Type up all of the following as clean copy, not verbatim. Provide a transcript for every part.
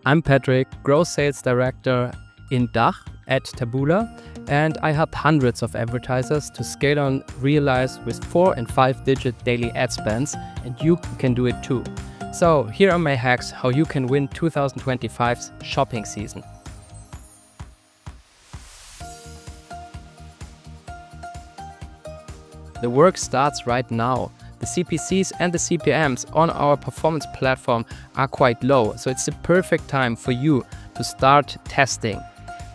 I'm Patrick, Growth Sales Director in DACH at Taboola, and I help hundreds of advertisers to scale on Realize with 4- and 5-digit daily ad spends, and you can do it too. So here are my hacks how you can win 2025's shopping season. The work starts right now. The CPCs and the CPMs on our performance platform are quite low, so it's the perfect time for you to start testing.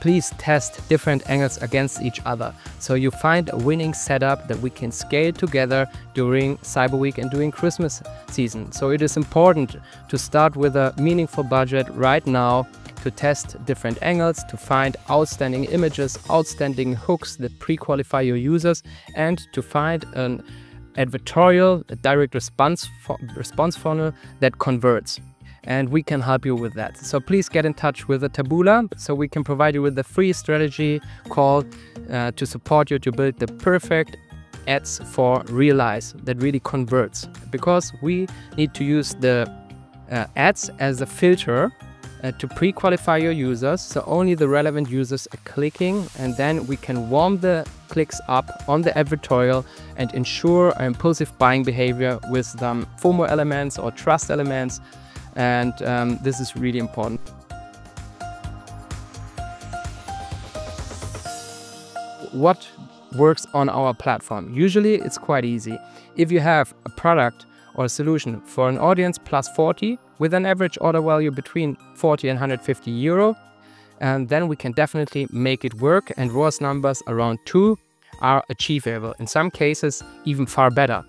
Please test different angles against each other, so you find a winning setup that we can scale together during Cyber Week and during Christmas season. So it is important to start with a meaningful budget right now to test different angles, to find outstanding images, outstanding hooks that pre-qualify your users, and to find an advertorial, a direct response funnel that converts. And we can help you with that. So please get in touch with the Taboola so we can provide you with a free strategy call to support you to build the perfect ads for Realize that really converts. Because we need to use the ads as a filter to pre-qualify your users, so only the relevant users are clicking, and then we can warm the clicks up on the advertorial and ensure an impulsive buying behavior with some FOMO elements or trust elements, and this is really important. What works on our platform? Usually it's quite easy. If you have a product or a solution for an audience plus 40 with an average order value between 40 and 150 euro, and then we can definitely make it work, and ROAS numbers around 2 are achievable. In some cases even far better,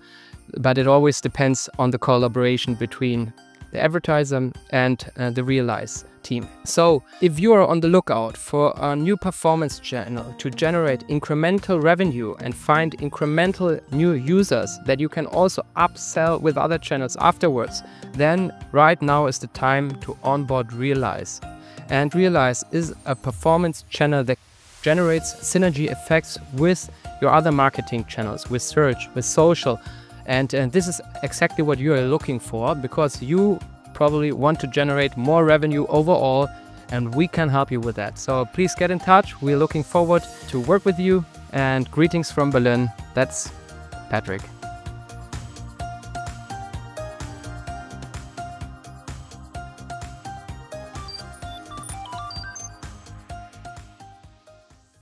but it always depends on the collaboration between the advertiser and the Realize team. So if you are on the lookout for a new performance channel to generate incremental revenue and find incremental new users that you can also upsell with other channels afterwards, then right now is the time to onboard Realize. And Realize is a performance channel that generates synergy effects with your other marketing channels, with search, with social. And this is exactly what you are looking for, because you probably want to generate more revenue overall, and we can help you with that. So please get in touch. We're looking forward to work with you, and greetings from Berlin. That's Patrick.